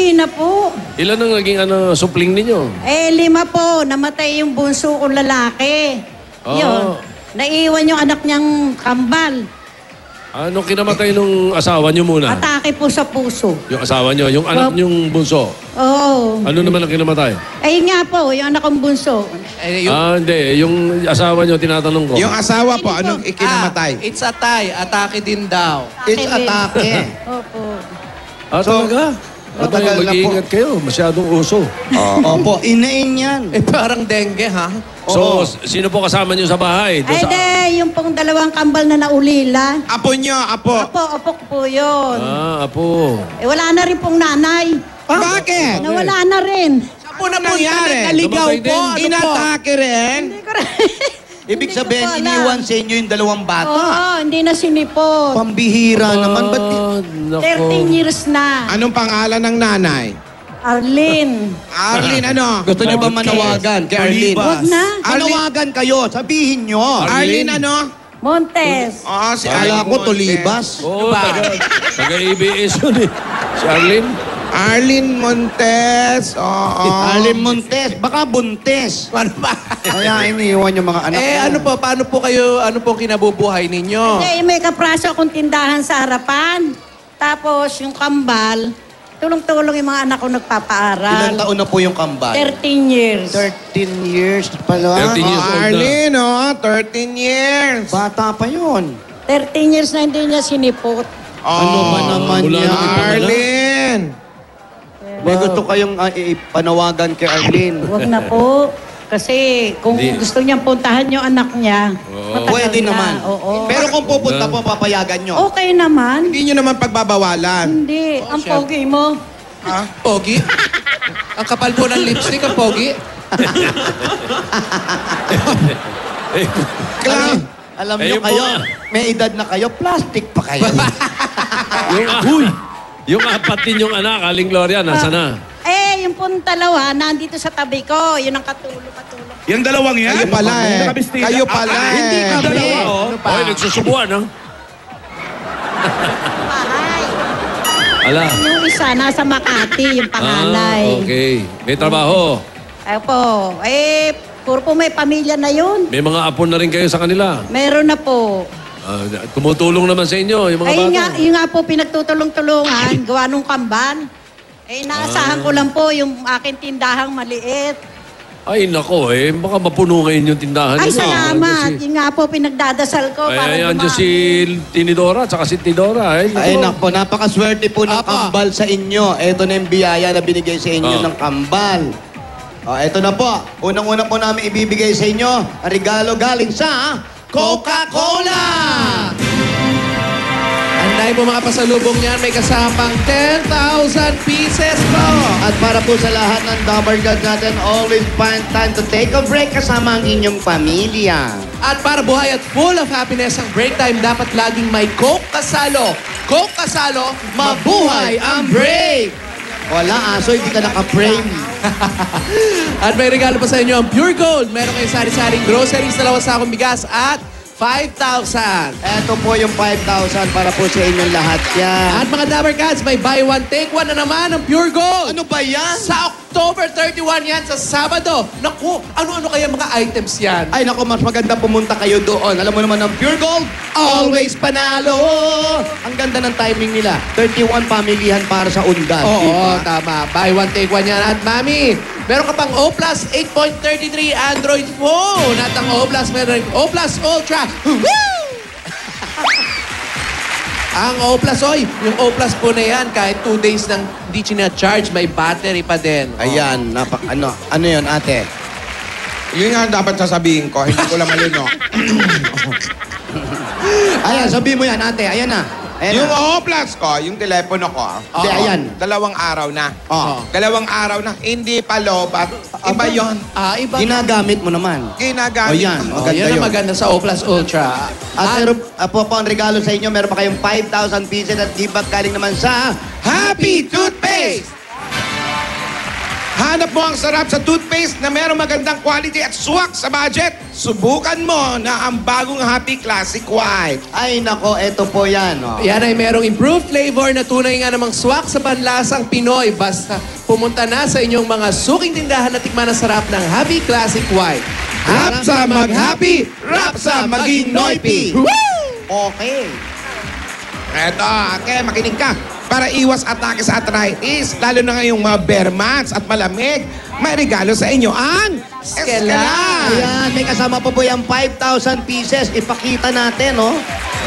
hindi na po. Ilan ang naging supling ninyo? 5 po. Namatay yung bunso kong lalaki. Yun. Naiwan yung anak niyang kambal. Ano kinamatay nung asawa nyo muna? Atake po sa puso. Yung asawa nyo, yung anak nyong bunso. Oo. Ano naman ang kinamatay? Ayun nga po, yung anak kong bunso. Hindi. Yung asawa nyo, tinatanong ko. Yung asawa po, anong ikinamatay? It's atay. Atake din daw. It's atake. Opo. Talaga? Matagal na po. Mag-iingat kayo. Masyadong uso. Opo, inain yan. Parang dengue, ha? So, sino po kasama nyo sa bahay? Ay, de, yung pong 2 kambal na naulila. Apo nyo, apo. Opo po yun. Apo. Wala na rin pong nanay. Bakit? Nawala na rin. Po na po nangyari? naligaw Namatay po. din. Ano po? Inatake rin? Hindi ko rin. Ibig Hindi ko sabihin, po alam. iniwan sa inyo yung 2 bata. Oo, hindi na sinipot. Pambihira naman. Ba't 13 years na. Anong pangalan ng nanay? Arlene. Arlene, ano? gusto niyo ba manawagan kay Arlene? Huwag na. Manawagan kayo, sabihin nyo. Arlene, ano? Montes. Oo, si Kala Arlene ko Montes. tulibas. Oo, taga-ABS yun eh. Si Arlene. Arlene Montes. Oo. Arlene Montes, baka buntes. Ano ba? Kaya iniiwan yung mga anak Ano po, paano po kayo, ano po kinabubuhay ninyo? Hindi, may kapraso akong tindahan sa harapan. Tapos yung kambal, tulong-tulong yung mga anak ko Ilang nagpapaaral. taon na po yung kambal? 13 years. 13 years pala. 13 years Oh, old na. Arlene, oh, 13 years. Bata pa yun. 13 years na hindi niya sinipot. Ano ba naman wala yan? na. Arlene. May gusto kayong ipanawagan kay Arlene. Huwag na po. Kasi kung Hindi. gusto niyang puntahan yung anak niya, matagal Pwede na. naman. Oo. Pero kung pupunta po, papayagan nyo. Okay naman. Hindi nyo naman pagbabawalan. Hindi. Ang pogi mo. Pogi? Ang kapal po ng lipstick, ang pogi? Alam Eh, nyo yung kayo, po- may edad na kayo, plastic pa kayo. Yung 4 ninyong anak, Aling Gloria, nasa na? Yung pong 2, nandito sa tabi ko. Yun ang katulong-katulong. Yung 2 yan? Kayo pala eh. Nakabistida. Kayo pala eh. Hindi kami. Dalawa, oh. Oy, nagsusubuan, ha? Bahay. Ala. Yung isa, nasa Makati, yung panganay. Okay. May trabaho. Po. Puro po may pamilya na yun. May mga apo na rin kayo sa kanila. Meron na po. Tumutulong naman sa inyo, yung mga bata. Yun nga po, pinagtutulong-tulungan, gawa nung kamban. Naasahan ko lang po yung aking tindahang maliit. Ay, nako baka mapuno ngayon yung tindahan Ay, niyo. salamat. Kasi- Yun nga po, pinagdadasal ko. para Ay, andyan dumami. si Tinidora, tsaka si Tidora. Ay, Ay, nako. nakpo, napakaswerte po ng Apa. kambal sa inyo. Ito na yung biyaya na binigay sa inyo Oh. ng kambal. Ito na po. Unang-una po namin ibibigay sa inyo ang regalo galing sa Coca-Cola! Anday po mga pasalubong niyan, may kasamang 10,000 pieces po. At para po sa lahat ng Dabber Gods natin, always find time to take a break kasama ang inyong pamilya. At para buhay at full of happiness ang break time, dapat laging may Coke kasalo. Coke kasalo, mabuhay ang break! Wala aso, hindi ka naka-frame. At may regalo pa sa inyo ang Pure Gold. Meron kayong sari-saring groceries, 2 sakong bigas at 5,000. Ito po yung 5,000 para po sa inyong lahat yan. At mga Dabber Cats, may buy one, take one na naman ang Pure Gold. Ano ba yan? Sa October 31 yan, sa Sabado. Naku, ano-ano kaya mga items yan? Ay nako, mas maganda pumunta kayo doon. Alam mo naman ang Pure Gold, always panalo! Ang ganda ng timing nila. 31 pamilihan para sa undan. Oo, tama. Buy one, take one yan. At Mami, meron ka pang O Plus 8.33 Android phone. At ang O Plus, meron O Plus Ultra. Woo! Ang O Plus, oy, yung O Plus po na yan, kahit 2 days nang di charge, may battery pa din. Ayan, ano yun ate? Yun nga dapat sasabihin ko. Hindi ko lang malino. Ayan, sabihin mo yan ate. Ayan na. Ayan Yung na. O-Plus ko, yung telepono ko. Hindi, ayan. 2 araw na. Oh. 2 araw na. Hindi pa lobat. Iba yon. Iba. Ginagamit mo naman. Ginagamit. O yan, ko. maganda Yan yun. ang maganda sa O Plus Ultra. At meron po ang regalo sa inyo, meron pa kayong 5,000 pieces at give back galing naman sa Happy Toothpaste! Hinahanap mo ang sarap sa toothpaste na merong magandang quality at swak sa budget? Subukan mo na ang bagong Happy Classic White. Ay, nako, eto po yan. Oh. Yan ay merong improved flavor na tunay nga namang swak sa panlasang Pinoy. Basta pumunta na sa inyong mga suking tindahan at tikman ang sarap ng Happy Classic White. Hap sa mag-happy, rap sa maging noipy. Okay. Eto, okay, makinig ka. Para iwas atake sa arthritis, lalo na ngayong mga bare months at malamig, may regalo sa inyo ang Escalan. Ayan, may kasama po yung 5,000 pieces. Ipakita natin, no?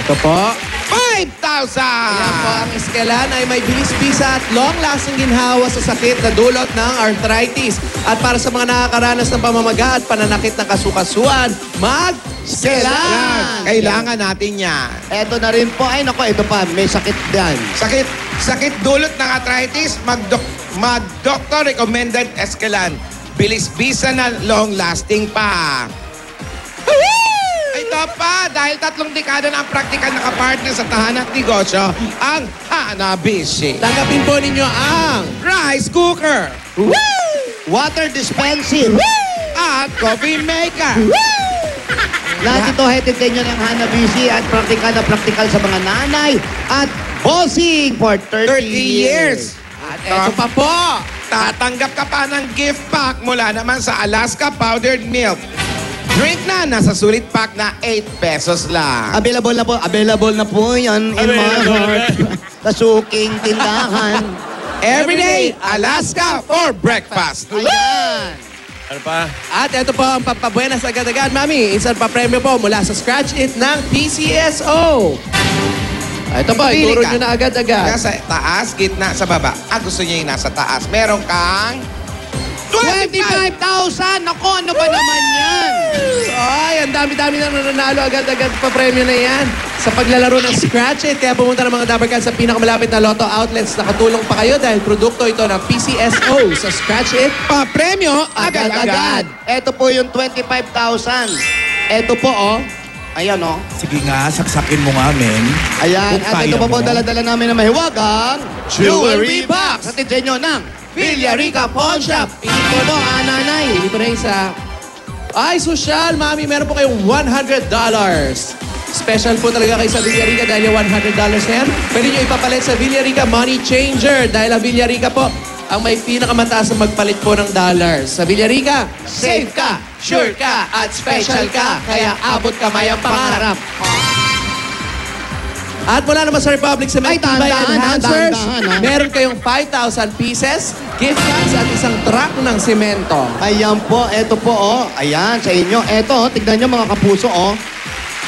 Ito po. 5,000! Yan po, ang Escalan ay may bilis-bisa at long-lasting ginhawa sa sakit na dulot ng arthritis. At para sa mga nakakaranas ng pamamaga at pananakit ng kasukasuan, Escalan! Kailangan natin yan. Eto na rin po. Ay, nako, ito pa. May sakit yan. Sakit dulot ng arthritis, mag-doctor recommended Escalan. Bilis-bisa na long-lasting pa. Ito pa, dahil 3 dekada na ang praktikal na kapartner sa tahanan at negosyo, ang Hanabishi. Tanggapin po ninyo ang Rice cooker Water dispensing. at coffee maker. Lahat ito hatid sa inyo ng Hanabishi at praktikal sa mga nanay at bossing for 30 years. At ito pa po. Tatanggap ka pa ng gift pack mula naman sa Alaska Powdered Milk. Drink na, nasa sulit pack na 8 pesos lang. Available na po yan in my heart. Sa suking tindahan. Everyday Alaska for breakfast. Ayan. Ano pa? At ito po ang papabuenas agad-agad, Mami. Isang papremyo po mula sa Scratch It ng PCSO. Ito po, Pili ituro ka. nyo na agad-agad. Nasa taas, gitna, sa baba. Gusto niya yung nasa taas. Meron kang 25,000! Ako, ano ba naman yan? Ay, ang dami-dami na nananalo agad-agad pa premyo na yan sa paglalaro ng Scratch It. Kaya pumunta ng mga Dabarkan sa pinakamalapit na Lotto outlets. Nakatulong pa kayo dahil produkto ito ng PCSO sa Scratch It. Pa-premyo Agad-agad. Ito po yung 25,000. Ito po, oh. Ayan, oh. Sige nga, saksakin mo nga, men. Ayan. Kung At kaya ito pa po, mo. dala-dala namin na mahiwagang Jewelry Box. Sa tinyo ng Villarica Pawn Shop. Pili po no, nanay. Pili ko na isa. Ay, social, Mami, meron po kayong $100. Special po talaga kayo sa Villarica dahil yung $100 na yan. Pwede nyo ipapalit sa Villarica Money Changer dahil ang Villarica po ang may pinakamataas na magpalit po ng dollars. Sa Villarica, safe ka, sure ka, at special ka. Kaya abot kamay ang pangarap. At mula naman sa Republic Cement Ay, Tibay dahan-dahan, Enhancers, dahan-dahan, ha? meron kayong 5,000 pieces, gift cards at isang truck ng semento. Ayan po, eto po, oh. Ayan, sa inyo. Eto, oh, tignan nyo mga kapuso, oh.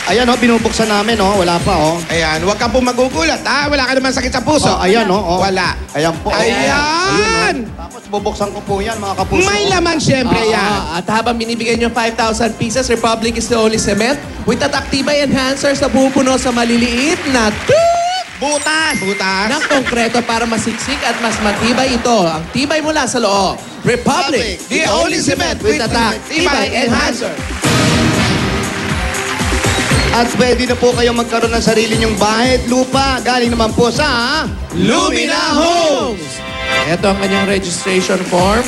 Ayan, oh, binubuksan namin, oh. Wala pa, oh. Ayan, huwag ka po magugulat, ha? Wala ka naman sakit sa puso. Oh, ayan, oh. Wala. Ayan po. Ayan! Tapos bubuksan ko po yan, mga kapuso. May laman siyempre yan. At habang binibigyan nyo 5,000 pieces, Republic is the only cement with Tibay Enhancers na pupuno sa maliliit na Butas! ng konkreto para masiksik at mas matibay ito. Ang tibay mula sa loob. Republic, The only cement with Tibay Enhancer. At pwede na po kayong magkaroon ng sarili nyong bahay at lupa. Galing naman po sa Lumina Homes! Ito ang kanyang registration form.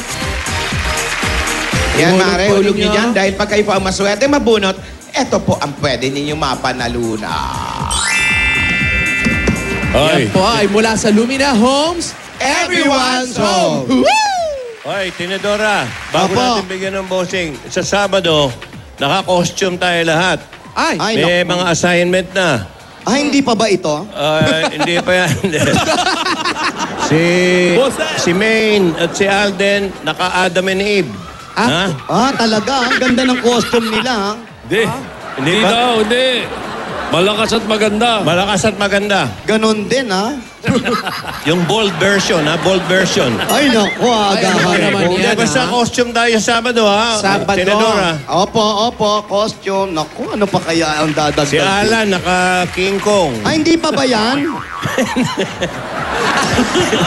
Yan, Ihulog mare, po hulog nyo ninyo. dyan. Dahil pag kayo po ang maswerte mabunot, eto po ang pwede ninyong mapanaluna. Hoy, Yan po ay mula sa Lumina Homes. Everyone's home! hoy, Tinidora, bago Opo. natin bigyan ng bossing, sa Sabado, naka-costume tayo lahat. Ay, Ay, May naku. mga assignment na. Hindi pa ba ito? Hindi pa yan. si Maine at si Alden, naka-Adam and Eve. Ha? Talaga. Ang ganda ng costume nila, ha? Hindi. Hindi Hindi ba? daw, hindi. Malakas at maganda. Malakas at maganda. Ganon din, ha? Yung bold version, ha? Bold version. Ay, naku, agahan naman po. Hindi, yan, basta ha? costume tayo sa Sabado, ha? Sabado. Tinidora. Opo, costume. Naku, ano pa kaya ang dadagdag? Si Alan, naka-King Kong. Ay, hindi pa ba yan?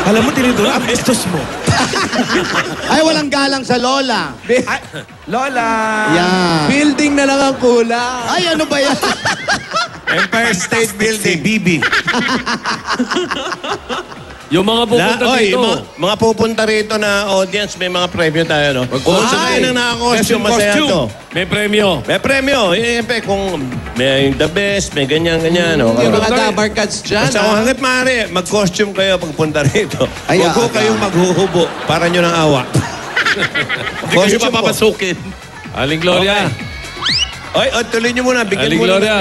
Alam mo, Tinidora, ang bastos mo. Ay, walang galang sa Lola. Lola! Yan. building na lang ang kulang. Ay, ano ba yan? Empire State Building. Bibi. Yung mga pupunta dito. Mga pupunta rito na audience, may mga premyo tayo, no? Kung sa kayo nang naka-costume, masaya to. May premyo. May premyo. Siyempre, kung may the best, may ganyan-ganyan. No? Yung mga dabar cards dyan. Basta kung hanggat maaari, mag-costume kayo pagpunta rito. Ay, Huwag ko kayong maghuhubo para nyo ng awa. Hindi kayo papapasukin. Aling Gloria. Oy, tuloy nyo muna. Bigyan Aling muna. Gloria,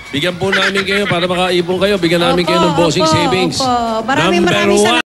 bigyan po namin kayo para makaipon kayo. Bigyan namin kayo ng bossing savings. Maraming Number salamat.